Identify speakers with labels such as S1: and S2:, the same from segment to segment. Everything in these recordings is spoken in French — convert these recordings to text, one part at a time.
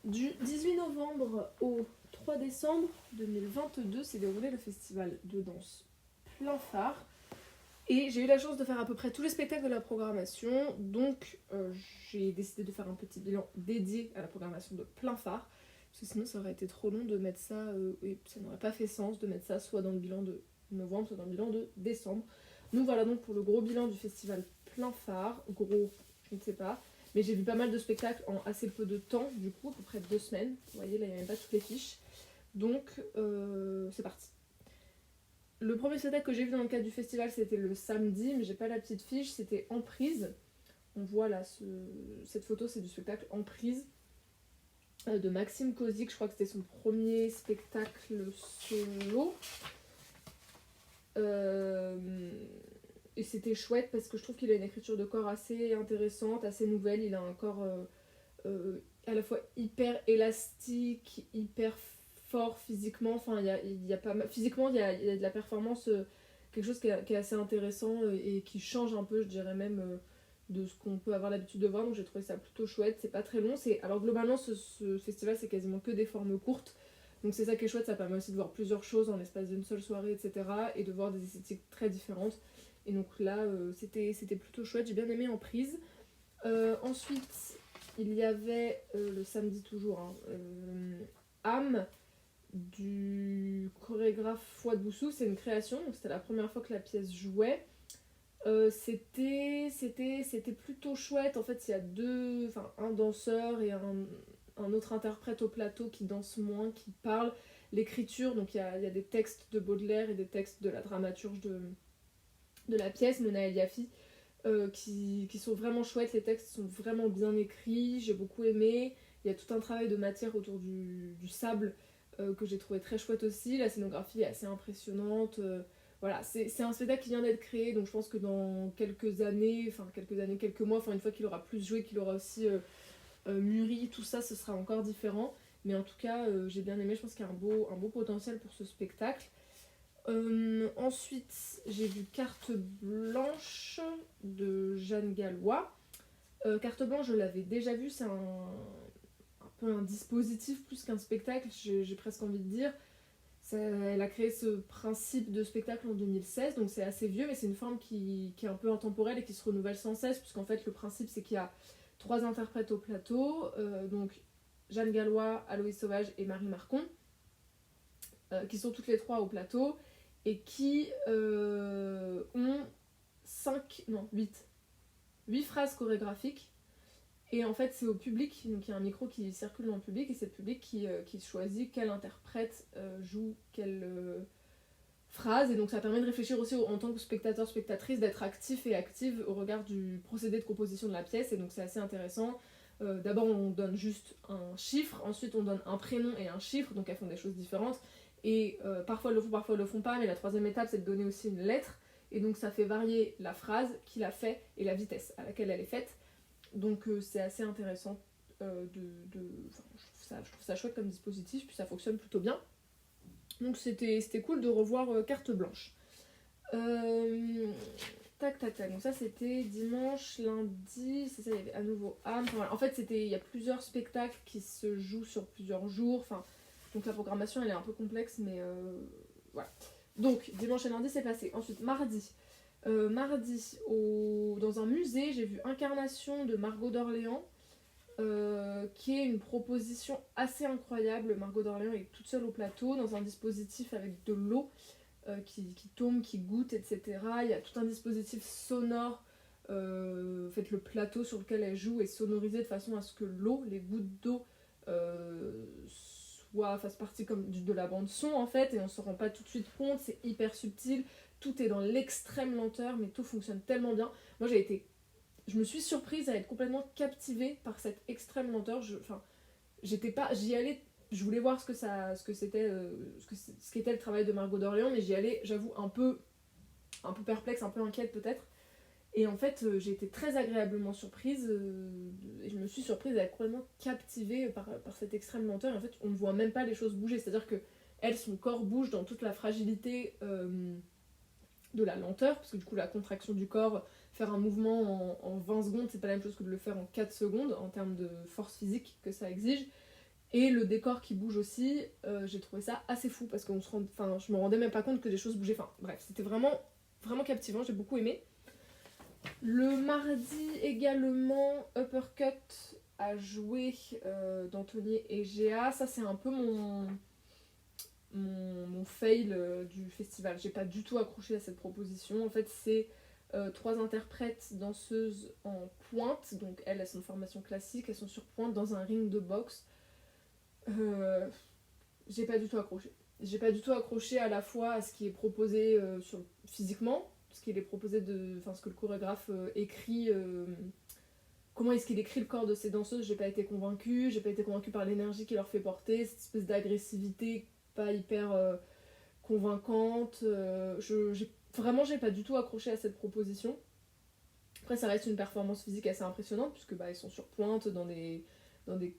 S1: Du 18 novembre au 3 décembre 2022 s'est déroulé le festival de danse Plein Phare. Et j'ai eu la chance de faire à peu près tous les spectacles de la programmation. Donc j'ai décidé de faire un petit bilan dédié à la programmation de Plein Phare. Parce que sinon ça aurait été trop long de mettre ça, et ça n'aurait pas fait sens de mettre ça soit dans le bilan de novembre, soit dans le bilan de décembre. Donc voilà donc pour le gros bilan du festival Plein Phare. Gros, je ne sais pas. Mais j'ai vu pas mal de spectacles en assez peu de temps, du coup, à peu près 2 semaines. Vous voyez, là, il n'y a même pas toutes les fiches. Donc, c'est parti. Le premier spectacle que j'ai vu dans le cadre du festival, c'était le samedi, mais j'ai pas la petite fiche, c'était Emprise. On voit là, cette photo, c'est du spectacle Emprise de Maxime Kozik. Je crois que c'était son premier spectacle solo. Et c'était chouette parce que je trouve qu'il a une écriture de corps assez intéressante, assez nouvelle. Il a un corps à la fois hyper élastique, hyper fort physiquement. Enfin, il y a pas mal... Physiquement, il y a de la performance, quelque chose qui est assez intéressant et qui change un peu, je dirais même, de ce qu'on peut avoir l'habitude de voir. Donc j'ai trouvé ça plutôt chouette. C'est pas très long. Alors globalement, ce festival, c'est quasiment que des formes courtes. Donc c'est ça qui est chouette, ça permet aussi de voir plusieurs choses en l'espace d'une seule soirée, etc. Et de voir des esthétiques très différentes. Et donc là, c'était plutôt chouette, j'ai bien aimé En Prise. Ensuite, il y avait le samedi toujours, hein, Âme du chorégraphe Fouad Boussou. C'est une création, donc c'était la première fois que la pièce jouait. C'était plutôt chouette. En fait, il y a un danseur et un autre interprète au plateau qui danse moins, qui parle. L'écriture, donc il y a des textes de Baudelaire et des textes de la dramaturge de la pièce, Mona Eliafi, qui sont vraiment chouettes. Les textes sont vraiment bien écrits, j'ai beaucoup aimé. Il y a tout un travail de matière autour du sable que j'ai trouvé très chouette aussi. La scénographie est assez impressionnante. Voilà, c'est un spectacle qui vient d'être créé, donc je pense que dans quelques mois, une fois qu'il aura plus joué, qu'il aura aussi mûri, tout ça, ce sera encore différent. Mais en tout cas, j'ai bien aimé, je pense qu'il y a un beau potentiel pour ce spectacle. Ensuite, j'ai vu Carte Blanche de Jeanne Gallois. Carte Blanche, je l'avais déjà vu, c'est un peu un dispositif plus qu'un spectacle, j'ai presque envie de dire. Elle a créé ce principe de spectacle en 2016, donc c'est assez vieux, mais c'est une forme qui est un peu intemporelle et qui se renouvelle sans cesse, puisqu'en fait le principe c'est qu'il y a 3 interprètes au plateau, donc Jeanne Gallois, Aloïs Sauvage et Marie Marcon, qui sont toutes les 3 au plateau, et qui ont 8 phrases chorégraphiques. Et en fait, c'est au public, donc il y a un micro qui circule dans le public, et c'est le public qui choisit quel interprète joue quelle phrase. Et donc ça permet de réfléchir aussi en tant que spectateur, spectatrice, d'être actif et active au regard du procédé de composition de la pièce. Et donc c'est assez intéressant. D'abord, on donne juste un chiffre, ensuite on donne un prénom et un chiffre, donc elles font des choses différentes. Et parfois elles le font, parfois elles le font pas, mais la troisième étape, c'est de donner aussi une lettre. Et donc ça fait varier la phrase, qui l'a fait, et la vitesse à laquelle elle est faite. Donc c'est assez intéressant. Je trouve ça chouette comme dispositif, puis ça fonctionne plutôt bien. Donc c'était cool de revoir Carte Blanche. Tac tac tac, donc ça c'était dimanche, lundi, c'est ça, il y avait à nouveau Âme. En fait, il y a plusieurs spectacles qui se jouent sur plusieurs jours. Donc la programmation elle est un peu complexe, mais voilà. Donc dimanche et lundi c'est passé. Ensuite mardi, dans un musée, j'ai vu Incarnation de Margot d'Orléans, qui est une proposition assez incroyable. Margot d'Orléans est toute seule au plateau, dans un dispositif avec de l'eau qui tombe, qui goûte, etc. Il y a tout un dispositif sonore. En fait, le plateau sur lequel elle joue est sonorisé de façon à ce que l'eau, les gouttes d'eau, fassent partie comme de la bande son en fait, et on se rend pas tout de suite compte, c'est hyper subtil, tout est dans l'extrême lenteur, mais tout fonctionne tellement bien. Moi je me suis surprise à être complètement captivée par cette extrême lenteur. J'y allais, je voulais voir ce qu'était le travail de Margot d'Orléans, mais j'y allais, j'avoue, un peu perplexe, un peu inquiète peut-être. Et en fait, j'ai été très agréablement surprise, et je me suis surprise à être complètement captivée par cette extrême lenteur. Et en fait, on ne voit même pas les choses bouger, c'est-à-dire que elle, son corps bouge dans toute la fragilité de la lenteur, parce que du coup, la contraction du corps, faire un mouvement en 20 secondes, c'est pas la même chose que de le faire en 4 secondes, en termes de force physique que ça exige. Et le décor qui bouge aussi, j'ai trouvé ça assez fou parce que je me rendais même pas compte que des choses bougeaient. Enfin bref, c'était vraiment, vraiment captivant, j'ai beaucoup aimé. Le mardi également, Uppercut a joué d'Anthony Egea. Ça c'est un peu mon fail du festival. J'ai pas du tout accroché à cette proposition. En fait, c'est 3 interprètes danseuses en pointe. Donc elles sont de formation classique, elles sont sur pointe dans un ring de boxe. J'ai pas du tout accroché. J'ai pas du tout accroché à la fois à ce qui est proposé physiquement, ce qu'il est proposé ce que le chorégraphe écrit, comment est-ce qu'il écrit le corps de ces danseuses. J'ai pas été convaincue par l'énergie qu'il leur fait porter, cette espèce d'agressivité pas hyper convaincante. J'ai pas du tout accroché à cette proposition. Après, ça reste une performance physique assez impressionnante, puisque ils sont sur pointe dans des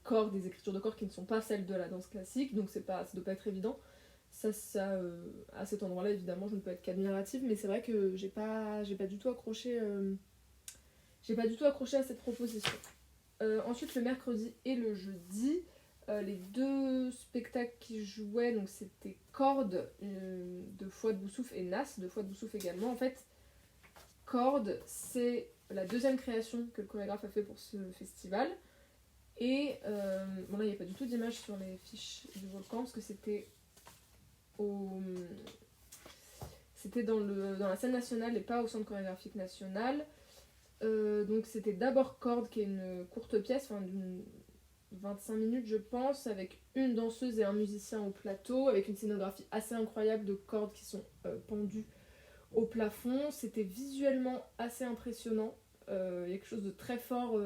S1: corps, des écritures de corps qui ne sont pas celles de la danse classique, donc ça doit pas être évident. À cet endroit-là, évidemment, je ne peux être qu'admirative, mais c'est vrai que j'ai pas du tout accroché à cette proposition. Ensuite, le mercredi et le jeudi, les 2 spectacles qui jouaient, donc c'était Corde de Fouad Boussouf et Nas de Fouad Boussouf également. En fait, Corde, c'est la 2e création que le chorégraphe a fait pour ce festival. Et là, il n'y a pas du tout d'image sur les fiches du volcan parce que c'était dans la scène nationale et pas au centre chorégraphique national. Donc c'était d'abord Corde, qui est une courte pièce, d'une 25 minutes je pense, avec une danseuse et un musicien au plateau, avec une scénographie assez incroyable de cordes qui sont pendues au plafond. C'était visuellement assez impressionnant. Il y a quelque chose de très fort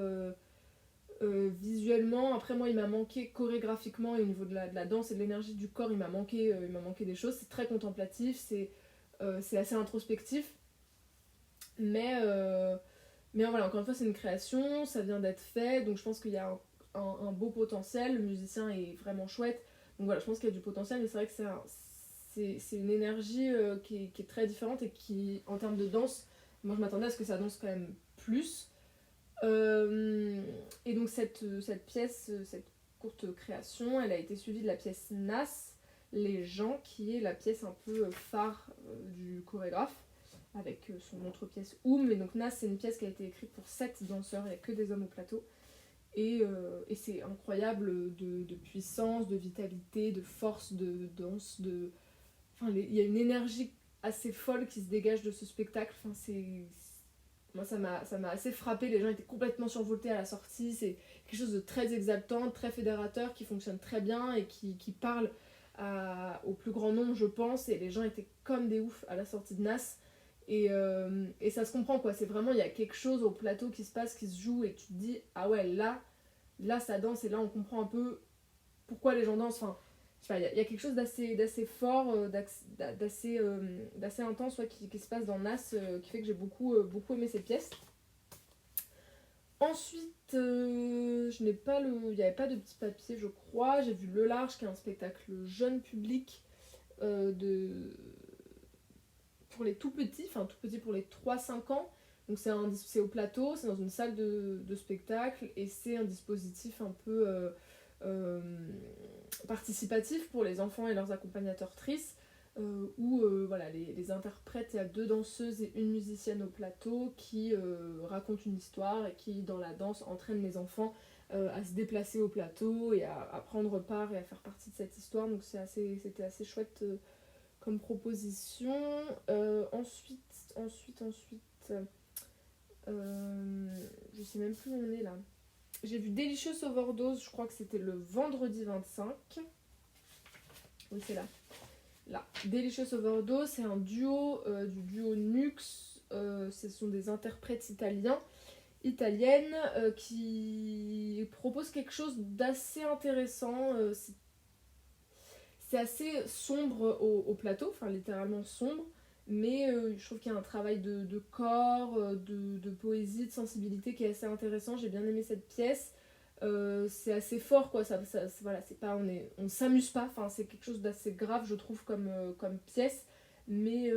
S1: visuellement. Après, moi, il m'a manqué chorégraphiquement et au niveau de la danse et de l'énergie du corps, il m'a manqué des choses. C'est très contemplatif, c'est assez introspectif. Mais voilà, encore une fois, c'est une création, ça vient d'être fait, donc je pense qu'il y a un beau potentiel. Le musicien est vraiment chouette, donc voilà, je pense qu'il y a du potentiel, mais c'est vrai que c'est une énergie qui est très différente et qui, en termes de danse, moi je m'attendais à ce que ça danse quand même plus. Et donc cette pièce, cette courte création, elle a été suivie de la pièce Nas, Les gens, qui est la pièce un peu phare du chorégraphe, avec son autre pièce Oum. Et donc Nas, c'est une pièce qui a été écrite pour 7 danseurs, il n'y a que des hommes au plateau. Et c'est incroyable de puissance, de vitalité, de force, de danse, il y a une énergie assez folle qui se dégage de ce spectacle. Moi, ça m'a assez frappé. Les gens étaient complètement survoltés à la sortie. C'est quelque chose de très exaltant, très fédérateur, qui fonctionne très bien et qui parle au plus grand nombre, je pense. Et les gens étaient comme des oufs à la sortie de Nas. Et ça se comprend, quoi. C'est vraiment, il y a quelque chose au plateau qui se passe, qui se joue, et tu te dis, ah ouais, là ça danse, et là on comprend un peu pourquoi les gens dansent. Enfin, je sais pas, il y a quelque chose d'assez fort, d'assez intense, ouais, qui se passe dans Nas, qui fait que j'ai beaucoup aimé cette pièce. Ensuite, il n'y avait pas de petit papier, je crois. J'ai vu Le Large, qui est un spectacle jeune public pour les tout petits, pour les 3-5 ans. Donc c'est au plateau, c'est dans une salle de spectacle, et c'est un dispositif un peu participatif pour les enfants et leurs accompagnatrices, où voilà, les interprètes, il y a 2 danseuses et une musicienne au plateau qui racontent une histoire et qui, dans la danse, entraînent les enfants à se déplacer au plateau et à prendre part et à faire partie de cette histoire. Donc c'était assez chouette comme proposition. Ensuite, je sais même plus où on est là. J'ai vu Delicious Overdose, je crois que c'était le vendredi 25. Oui, c'est là. Delicious Overdose, c'est un duo du duo Nux. Ce sont des interprètes italiennes qui proposent quelque chose d'assez intéressant. C'est assez sombre au plateau, littéralement sombre, mais je trouve qu'il y a un travail de corps, de poésie, de sensibilité qui est assez intéressant. J'ai bien aimé cette pièce. C'est assez fort, quoi. Voilà, c'est pas, on s'amuse pas, c'est quelque chose d'assez grave, je trouve, comme pièce, mais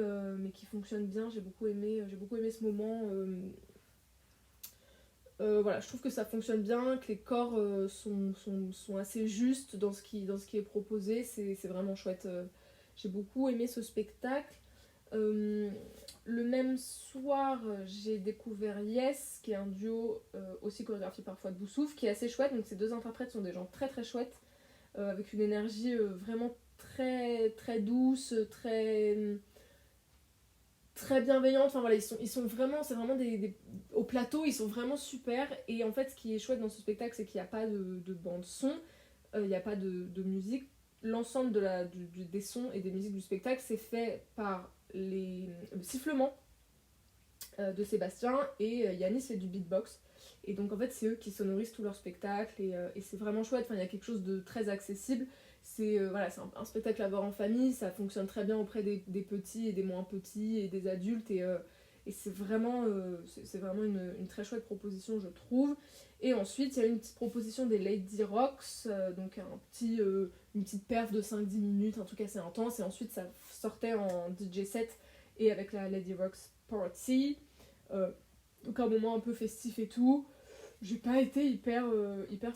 S1: qui fonctionne bien. J'ai beaucoup aimé ce moment Voilà, je trouve que ça fonctionne bien, que les corps sont assez justes dans ce qui est proposé, c'est vraiment chouette. J'ai beaucoup aimé ce spectacle. Euh, le même soir, j'ai découvert Yes, qui est un duo aussi chorégraphié par Fouad Boussouf, qui est assez chouette. Donc ces deux interprètes sont des gens très très chouettes, avec une énergie vraiment très très douce, très bienveillante. Enfin voilà, ils sont vraiment, c'est vraiment au plateau, ils sont vraiment super. Et en fait, ce qui est chouette dans ce spectacle, c'est qu'il n'y a pas de bande son, il n'y a pas de musique. L'ensemble des sons et des musiques du spectacle, c'est fait par le sifflement de Sébastien, et Yanis fait du beatbox. Et donc en fait, c'est eux qui sonorisent tout leur spectacle, et c'est vraiment chouette. Enfin, il y a quelque chose de très accessible. C'est voilà, c'est un spectacle à voir en famille, ça fonctionne très bien auprès des petits et des moins petits et des adultes, et c'est vraiment une très chouette proposition, je trouve. Et ensuite, il y a une petite proposition des Lady Rocks, donc une petite perf de 5-10 minutes, un truc assez intense, et ensuite ça sortait en DJ set et avec la Lady Rocks Party, donc un moment un peu festif et tout. J'ai pas été hyper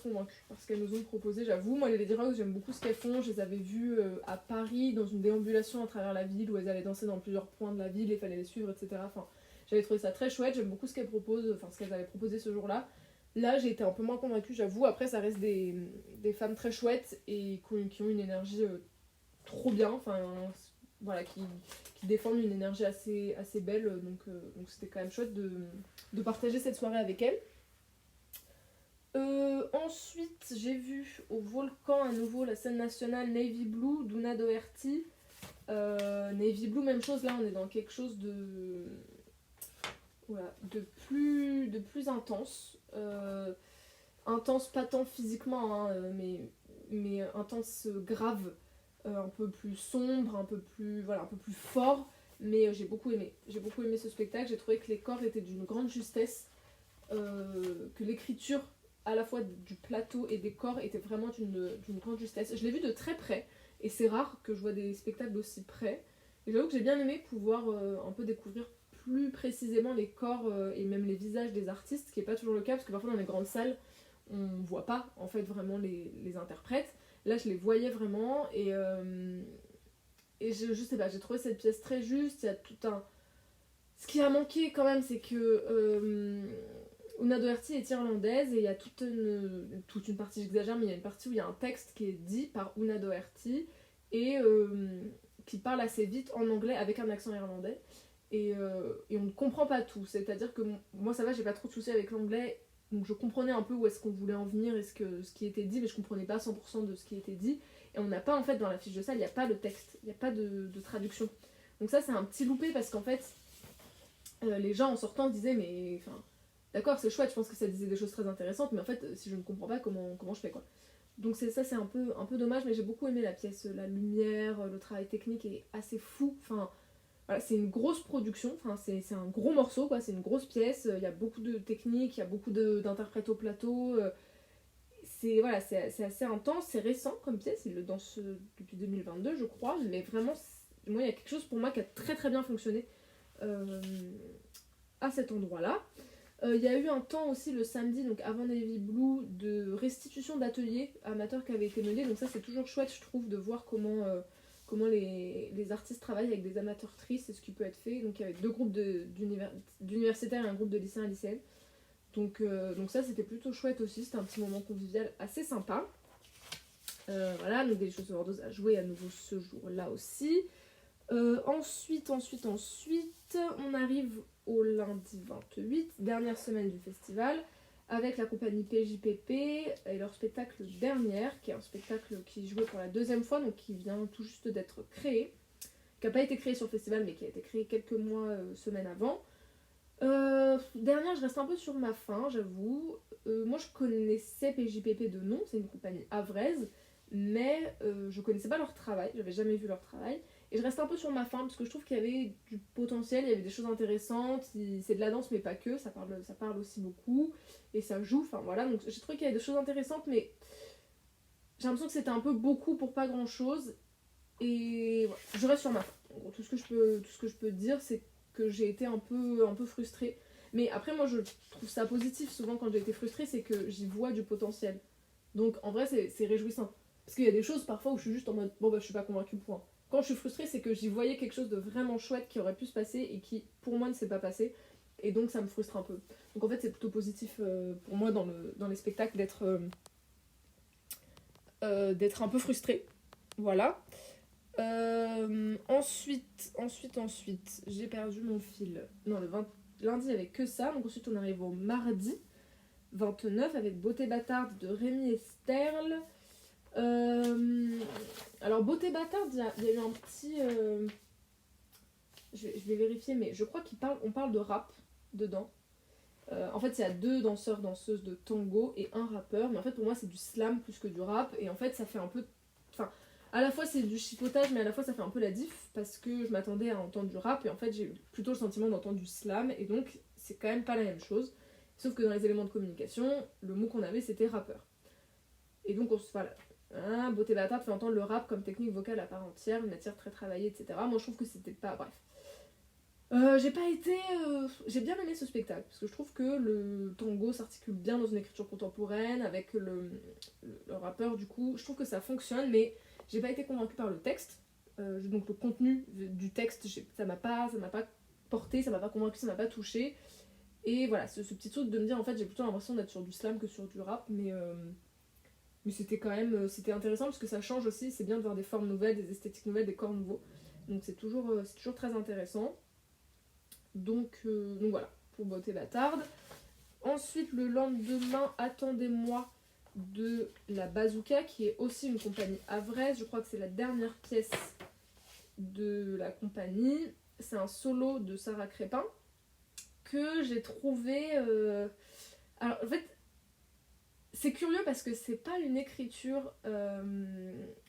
S1: convaincue par ce qu'elles nous ont proposé, j'avoue. Moi, les Lady Rocks, j'aime beaucoup ce qu'elles font. Je les avais vues à Paris, dans une déambulation à travers la ville, où elles allaient danser dans plusieurs points de la ville et il fallait les suivre, etc. Enfin, j'avais trouvé ça très chouette. J'aime beaucoup ce qu'elles proposent, enfin ce qu'elles avaient proposé ce jour-là. Là, j'ai été un peu moins convaincue, j'avoue. Après, ça reste des femmes très chouettes et qui ont une énergie trop bien. Enfin, voilà, qui défendent une énergie assez belle. Donc c'était quand même chouette de partager cette soirée avec elles. Ensuite, j'ai vu au Volcan à nouveau la scène nationale Navy Blue d'Una Doherty. Navy Blue, même chose, là on est dans quelque chose voilà, de plus intense. Intense pas tant physiquement, hein, mais intense grave, un peu plus sombre, un peu plus fort. Mais j'ai beaucoup aimé. J'ai beaucoup aimé ce spectacle. J'ai trouvé que les corps étaient d'une grande justesse, que l'écriture à la fois du plateau et des corps était vraiment d'une grande justesse. Je l'ai vu de très près, et c'est rare que je vois des spectacles d'aussi près. Et j'avoue que j'ai bien aimé pouvoir un peu découvrir plus précisément les corps et même les visages des artistes, ce qui n'est pas toujours le cas, parce que parfois dans les grandes salles, on voit pas en fait vraiment les interprètes. Là, je les voyais vraiment, et je sais pas, j'ai trouvé cette pièce très juste. Il y a tout un... Ce qui a manqué quand même, c'est que Una Doherty est irlandaise, et il y a toute une partie, j'exagère, mais il y a une partie où il y a un texte qui est dit par Una Doherty, et qui parle assez vite en anglais avec un accent irlandais, et on ne comprend pas tout. C'est-à-dire que moi ça va, j'ai pas trop de soucis avec l'anglais, donc je comprenais un peu où est-ce qu'on voulait en venir et ce qui était dit, mais je comprenais pas 100% de ce qui était dit. Et on n'a pas, en fait, dans la fiche de salle, il n'y a pas le texte, il n'y a pas de traduction. Donc ça, c'est un petit loupé, parce qu'en fait, les gens en sortant se disaient, mais enfin, d'accord, c'est chouette, je pense que ça disait des choses très intéressantes, mais en fait, si je ne comprends pas, comment je fais, quoi. Donc c'est un peu dommage, mais j'ai beaucoup aimé la pièce. La lumière, le travail technique est assez fou. Enfin, voilà, c'est une grosse production, enfin, c'est un gros morceau, quoi. C'est une grosse pièce, il y a beaucoup de technique, il y a beaucoup d'interprètes au plateau. Voilà, c'est assez intense, c'est récent comme pièce, il le danse depuis 2022, je crois, mais vraiment, moi, il y a quelque chose pour moi qui a très très bien fonctionné à cet endroit-là. Il y a eu un temps aussi le samedi, donc avant Navy Blue, de restitution d'ateliers amateurs qui avaient été menés. Donc ça, c'est toujours chouette, je trouve, de voir comment les artistes travaillent avec des amateur-trices et ce qui peut être fait. Donc il y avait deux groupes d'universitaires et un groupe de lycéens et lycéennes. Donc ça, c'était plutôt chouette aussi. C'était un petit moment convivial assez sympa. Voilà, donc des choses overdose à jouer à nouveau ce jour-là aussi. Ensuite, on arrive au lundi 28, dernière semaine du festival, avec la compagnie PJPP et leur spectacle Dernière, qui est un spectacle qui jouait pour la deuxième fois, donc qui vient tout juste d'être créé, qui n'a pas été créé sur le festival, mais qui a été créé quelques mois, semaines avant. Dernière, je reste un peu sur ma faim, j'avoue. Moi, je connaissais PJPP de nom, c'est une compagnie havraise, mais je connaissais pas leur travail, j'avais jamais vu leur travail. Et je reste un peu sur ma faim, parce que je trouve qu'il y avait du potentiel, il y avait des choses intéressantes, c'est de la danse mais pas que, ça parle aussi beaucoup, et ça joue, enfin voilà, donc j'ai trouvé qu'il y avait des choses intéressantes, mais j'ai l'impression que c'était un peu beaucoup pour pas grand chose, et voilà, je reste sur ma faim. En gros, tout ce que je peux dire, c'est que j'ai été un peu frustrée. Mais après, moi, je trouve ça positif. Souvent, quand j'ai été frustrée, c'est que j'y vois du potentiel. Donc, en vrai, c'est réjouissant. Parce qu'il y a des choses, parfois, où je suis juste en mode, bon, bah, je suis pas convaincue, point. Quand je suis frustrée, c'est que j'y voyais quelque chose de vraiment chouette qui aurait pu se passer et qui, pour moi, ne s'est pas passé. Et donc, ça me frustre un peu. Donc, en fait, c'est plutôt positif pour moi dans les spectacles d'être un peu frustrée. Voilà. Ensuite, j'ai perdu mon fil. Non, lundi, il n'y avait que ça. Donc ensuite, on arrive au mardi 29 avec Beauté bâtarde de Rémi Esterle. Alors, Beauté bâtarde, il y a eu un petit... je vais vérifier, mais je crois on parle de rap dedans. En fait, il y a 2 danseurs-danseuses de tango et un rappeur. Mais en fait, pour moi, c'est du slam plus que du rap. Et en fait, ça fait un peu... Enfin, à la fois, c'est du chipotage, mais à la fois, ça fait un peu la diff. Parce que je m'attendais à entendre du rap. Et en fait, j'ai eu plutôt le sentiment d'entendre du slam. Et donc, c'est quand même pas la même chose. Sauf que dans les éléments de communication, le mot qu'on avait, c'était rappeur. Et donc, voilà. Beauté bâtarde fait entendre le rap comme technique vocale à part entière, une matière très travaillée, etc. Moi, je trouve que c'était pas... Bref. J'ai bien aimé ce spectacle parce que je trouve que le tango s'articule bien dans une écriture contemporaine avec le rappeur, du coup je trouve que ça fonctionne, mais j'ai pas été convaincue par le texte. Donc le contenu du texte, ça m'a pas porté, ça m'a pas convaincue, ça m'a pas touché. Et voilà, ce petit truc de me dire en fait j'ai plutôt l'impression d'être sur du slam que sur du rap, mais c'était quand même c'était intéressant parce que ça change aussi, c'est bien de voir des formes nouvelles, des esthétiques nouvelles, des corps nouveaux. Donc c'est toujours très intéressant. Donc voilà, pour Beauté bâtarde. Ensuite, le lendemain, Attendez-moi de la Bazooka, qui est aussi une compagnie havraise. Je crois que c'est la dernière pièce de la compagnie. C'est un solo de Sarah Crépin que j'ai trouvé... Alors, en fait, c'est curieux parce que c'est pas une écriture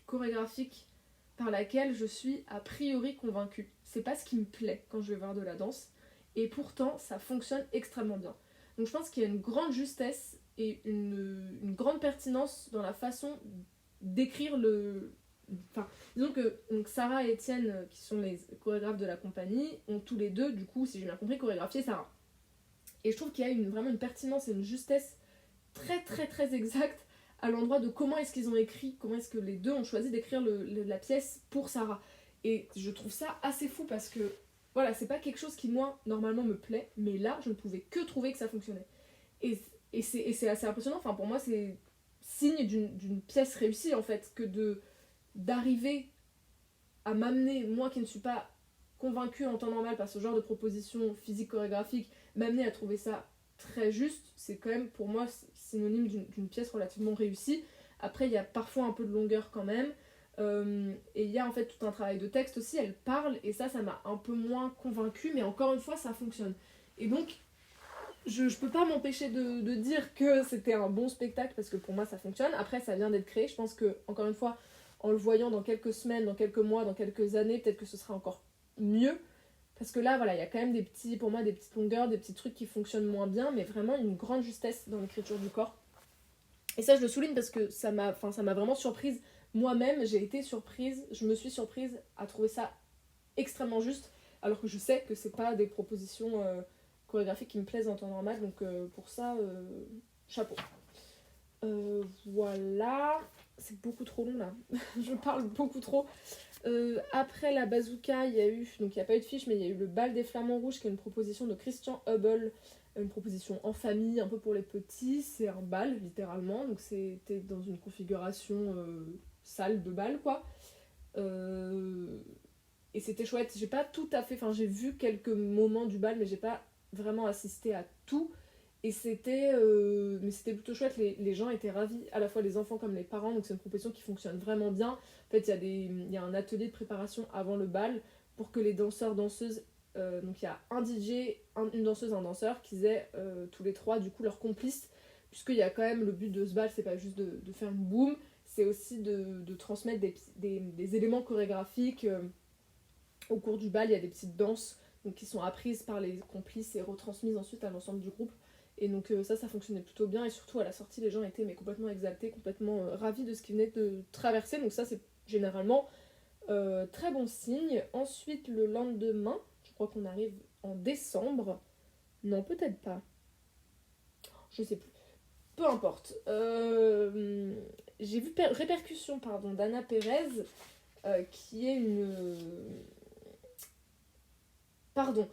S1: chorégraphique par laquelle je suis a priori convaincue. C'est pas ce qui me plaît quand je vais voir de la danse. Et pourtant, ça fonctionne extrêmement bien. Donc je pense qu'il y a une grande justesse et une grande pertinence dans la façon d'écrire le... Enfin, disons que donc Sarah et Étienne, qui sont les chorégraphes de la compagnie, ont tous les deux, du coup, si j'ai bien compris, chorégraphié Sarah. Et je trouve qu'il y a vraiment une pertinence et une justesse très très très exacte à l'endroit de comment est-ce qu'ils ont écrit, comment est-ce que les deux ont choisi d'écrire la pièce pour Sarah. Et je trouve ça assez fou parce que voilà, c'est pas quelque chose qui moi normalement me plaît, mais là je ne pouvais que trouver que ça fonctionnait. Et c'est assez impressionnant, enfin pour moi c'est signe d'une pièce réussie en fait, que d'arriver à m'amener, moi qui ne suis pas convaincue en temps normal par ce genre de proposition physique chorégraphique, m'amener à trouver ça très juste, c'est quand même pour moi synonyme d'une pièce relativement réussie. Après il y a parfois un peu de longueur quand même, et il y a en fait tout un travail de texte aussi, elle parle et ça m'a un peu moins convaincue, mais encore une fois ça fonctionne. Et donc je peux pas m'empêcher de dire que c'était un bon spectacle parce que pour moi ça fonctionne. Après ça vient d'être créé, je pense que encore une fois en le voyant dans quelques semaines, dans quelques mois, dans quelques années, peut-être que ce sera encore mieux. Parce que là, voilà, il y a quand même pour moi, des petites longueurs, des petits trucs qui fonctionnent moins bien, mais vraiment une grande justesse dans l'écriture du corps. Et ça, je le souligne parce que ça m'a vraiment surprise. Moi-même, j'ai été surprise, je me suis surprise à trouver ça extrêmement juste, alors que je sais que c'est pas des propositions chorégraphiques qui me plaisent en temps normal, donc pour ça, chapeau. Voilà, c'est beaucoup trop long là, je parle beaucoup trop. Après la Bazooka, il y a eu, donc il n'y a pas eu de fiche, mais il y a eu le bal des flamants rouges, qui est une proposition de Christian Hubble, une proposition en famille, un peu pour les petits. C'est un bal littéralement, donc c'était dans une configuration salle de bal quoi. Et c'était chouette. J'ai pas tout à fait, enfin j'ai vu quelques moments du bal, mais j'ai pas vraiment assisté à tout. Et mais c'était plutôt chouette, les gens étaient ravis, à la fois les enfants comme les parents, donc c'est une proposition qui fonctionne vraiment bien. En fait, il y a un atelier de préparation avant le bal pour que les danseurs, danseuses, donc il y a un DJ, une danseuse, un danseur, qu'ils aient tous les trois du coup leur complice, puisqu'il y a quand même le but de ce bal, c'est pas juste de faire une boum, c'est aussi de transmettre des éléments chorégraphiques. Au cours du bal, il y a des petites danses donc, qui sont apprises par les complices et retransmises ensuite à l'ensemble du groupe. Et donc ça fonctionnait plutôt bien, et surtout à la sortie les gens étaient complètement exaltés, complètement ravis de ce qu'ils venaient de traverser, donc ça c'est généralement très bon signe. Ensuite le lendemain, je crois qu'on arrive en décembre, Non, peut-être pas. Je sais plus. Peu importe. J'ai vu Répercussion pardon, d'Anna Pérez, qui est Pardon.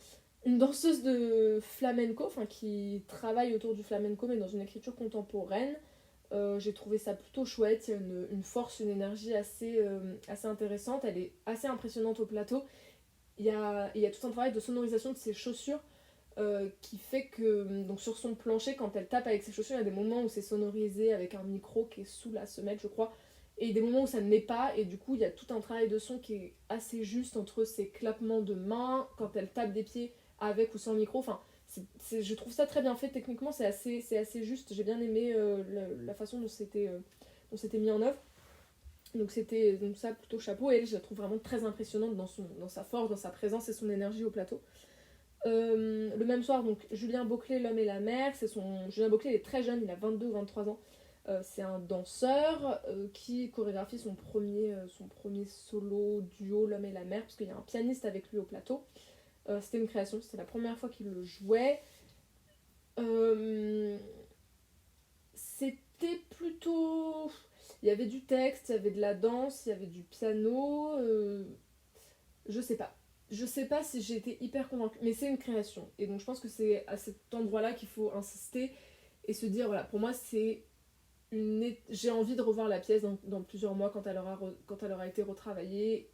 S1: Une danseuse de flamenco, enfin qui travaille autour du flamenco, mais dans une écriture contemporaine. J'ai trouvé ça plutôt chouette. Il y a une force, une énergie assez intéressante. Elle est assez impressionnante au plateau. Il y a tout un travail de sonorisation de ses chaussures qui fait que donc sur son plancher, quand elle tape avec ses chaussures, il y a des moments où c'est sonorisé avec un micro qui est sous la semelle, je crois, et des moments où ça ne l'est pas, et du coup il y a tout un travail de son qui est assez juste entre ses clappements de mains, quand elle tape des pieds avec ou sans micro, enfin je trouve ça très bien fait techniquement, c'est assez juste, j'ai bien aimé la façon dont c'était mis en œuvre. Donc ça plutôt chapeau, et elle je la trouve vraiment très impressionnante dans sa force, dans sa présence et son énergie au plateau. Le même soir, donc Julien Bauclé, L'homme et la mer. Julien Bauclé, il est très jeune, il a 22 ou 23 ans. C'est un danseur qui chorégraphie son premier solo duo, L'homme et la mer, parce qu'il y a un pianiste avec lui au plateau. C'était une création, c'était la première fois qu'il le jouait. C'était plutôt. Il y avait du texte, il y avait de la danse, il y avait du piano. Je sais pas. Je sais pas si j'ai été hyper convaincue, mais c'est une création. Et donc je pense que c'est à cet endroit-là qu'il faut insister et se dire, voilà, pour moi j'ai envie de revoir la pièce dans plusieurs mois quand elle aura été retravaillée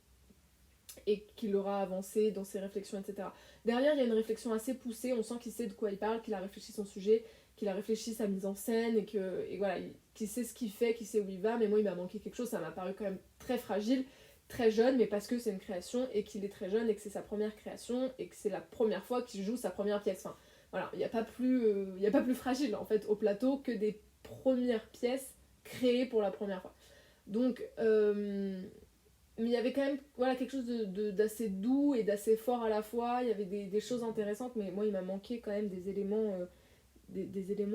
S1: et qu'il aura avancé dans ses réflexions, etc. Derrière, il y a une réflexion assez poussée, on sent qu'il sait de quoi il parle, qu'il a réfléchi son sujet, qu'il a réfléchi sa mise en scène et voilà, qu'il sait ce qu'il fait, qu'il sait où il va, mais moi il m'a manqué quelque chose, ça m'a paru quand même très fragile, très jeune, mais parce que c'est une création et qu'il est très jeune et que c'est sa première création et que c'est la première fois qu'il joue sa première pièce. Enfin, voilà, il n'y a pas plus fragile en fait au plateau que des premières pièces créées pour la première fois. Donc, mais il y avait quand même voilà, quelque chose d'assez doux et d'assez fort à la fois. Il y avait des choses intéressantes, mais moi il m'a manqué quand même des éléments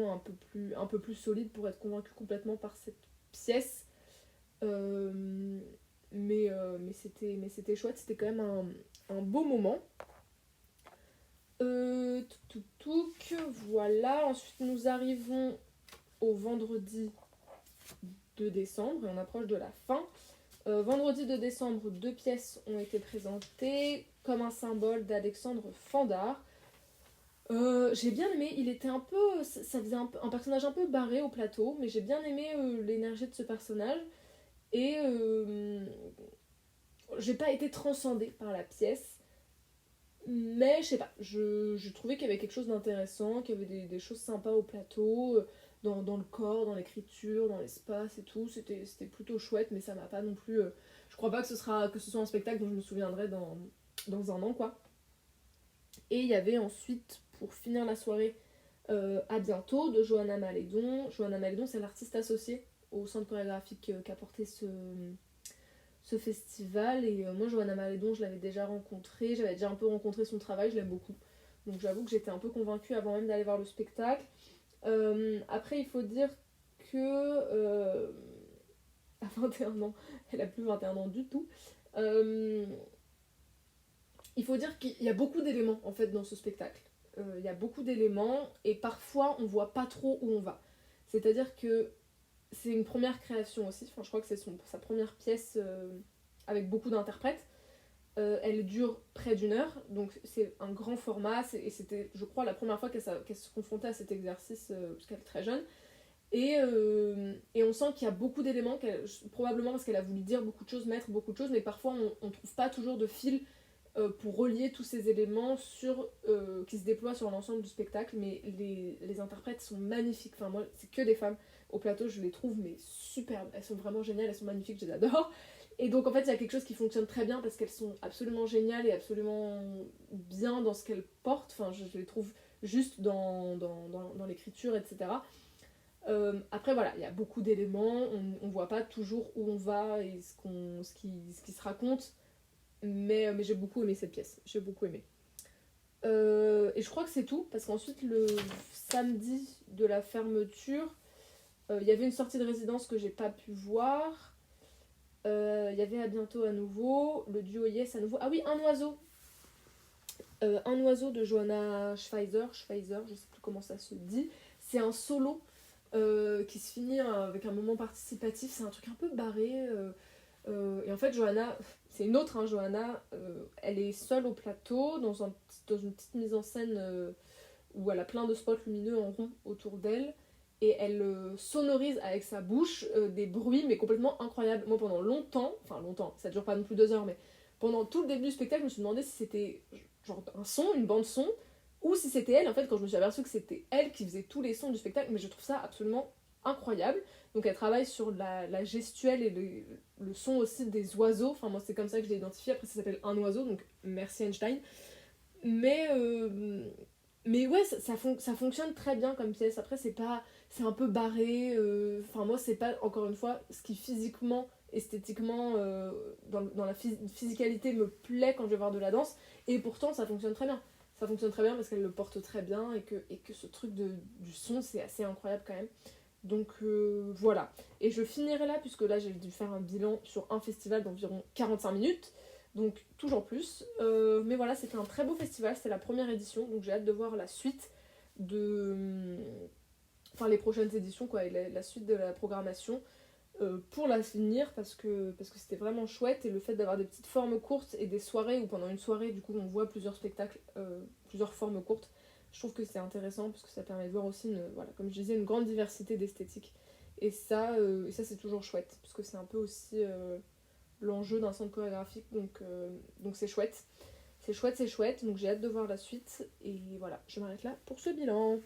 S1: un peu plus solides pour être convaincu complètement par cette pièce. Euh, mais c'était chouette, c'était quand même un beau moment. Voilà. Ensuite, nous arrivons au vendredi 2 décembre et on approche de la fin. Vendredi 2 décembre, 2 pièces ont été présentées comme un symbole d'Alexandre Fandard. J'ai bien aimé, il était un peu. Ça faisait un personnage un peu barré au plateau, mais j'ai bien aimé l'énergie de ce personnage. Et j'ai pas été transcendée par la pièce, mais je sais pas, je trouvais qu'il y avait quelque chose d'intéressant, qu'il y avait des choses sympas au plateau, dans le corps, dans l'écriture, dans l'espace et tout. C'était plutôt chouette, mais ça m'a pas non plus. Je crois pas que ce soit un spectacle dont je me souviendrai dans un an, quoi. Et il y avait ensuite, pour finir la soirée, À bientôt de Johanna Malédon. Johanna Malédon, c'est l'artiste associée au centre chorégraphique qui a porté ce festival. Et moi, Johanna Malédon, je l'avais déjà rencontrée, j'avais déjà un peu rencontré son travail, je l'aime beaucoup. Donc j'avoue que j'étais un peu convaincue avant même d'aller voir le spectacle. Après, il faut dire que à 21 ans, elle a plus 21 ans du tout. Il faut dire qu'il y a beaucoup d'éléments en fait dans ce spectacle. Il y a beaucoup d'éléments et parfois on voit pas trop où on va. C'est-à-dire que c'est une première création aussi. Enfin, je crois que c'est sa première pièce avec beaucoup d'interprètes. Elle dure près d'une heure, donc c'est un grand format. Et c'était, je crois, la première fois qu'elle se confrontait à cet exercice parce qu'elle est très jeune. Et on sent qu'il y a beaucoup d'éléments, probablement parce qu'elle a voulu dire beaucoup de choses, mettre beaucoup de choses, mais parfois on ne trouve pas toujours de fil pour relier tous ces éléments qui se déploient sur l'ensemble du spectacle. Mais les interprètes sont magnifiques. Enfin, moi, c'est que des femmes au plateau, je les trouve mais superbes. Elles sont vraiment géniales, elles sont magnifiques, je les adore. Et donc en fait, il y a quelque chose qui fonctionne très bien parce qu'elles sont absolument géniales et absolument bien dans ce qu'elles portent. Enfin, je les trouve juste dans l'écriture, etc. Après voilà, il y a beaucoup d'éléments, on voit pas toujours où on va et ce qui se raconte, mais j'ai beaucoup aimé cette pièce, j'ai beaucoup aimé. Et je crois que c'est tout, parce qu'ensuite le samedi de la fermeture, il y avait une sortie de résidence que j'ai pas pu voir. Il y avait À bientôt à nouveau, le duo Yes à nouveau. Ah oui, Un oiseau. Un oiseau de Johanna Schweizer, je sais plus comment ça se dit. C'est un solo qui se finit avec un moment participatif, c'est un truc un peu barré. Et en fait, Johanna, c'est une autre, hein, Johanna, elle est seule au plateau, dans une petite mise en scène où elle a plein de spots lumineux en rond autour d'elle. Et elle sonorise avec sa bouche des bruits, mais complètement incroyables. Moi, pendant longtemps, ça dure pas non plus 2 heures, mais pendant tout le début du spectacle, je me suis demandé si c'était genre un son, une bande son, ou si c'était elle. En fait, quand je me suis aperçue que c'était elle qui faisait tous les sons du spectacle, mais je trouve ça absolument incroyable. Donc elle travaille sur la gestuelle et le son aussi des oiseaux. Enfin, moi, c'est comme ça que je l'ai identifié. Après, ça s'appelle Un oiseau, donc merci Einstein. Mais, euh, mais ouais, ça fonctionne très bien comme pièce. Après, c'est un peu barré. Enfin, moi, c'est pas, encore une fois, ce qui physiquement, esthétiquement, dans la physicalité me plaît quand je vais voir de la danse. Et pourtant, ça fonctionne très bien. Ça fonctionne très bien parce qu'elle le porte très bien et que ce truc du son, c'est assez incroyable quand même. Donc voilà. Et je finirai là, puisque là, j'ai dû faire un bilan sur un festival d'environ 45 minutes. Donc toujours plus. Mais voilà, c'était un très beau festival, c'était la première édition, donc j'ai hâte de voir la suite de... Enfin les prochaines éditions, quoi, et la suite de la programmation pour la finir, parce que c'était vraiment chouette, et le fait d'avoir des petites formes courtes et des soirées où pendant une soirée, du coup, on voit plusieurs spectacles, plusieurs formes courtes, je trouve que c'est intéressant, parce que ça permet de voir aussi, voilà, comme je disais, une grande diversité d'esthétiques. Et ça c'est toujours chouette, parce que c'est un peu aussi l'enjeu d'un centre chorégraphique, donc c'est chouette. C'est chouette, c'est chouette, donc j'ai hâte de voir la suite. Et voilà, je m'arrête là pour ce bilan.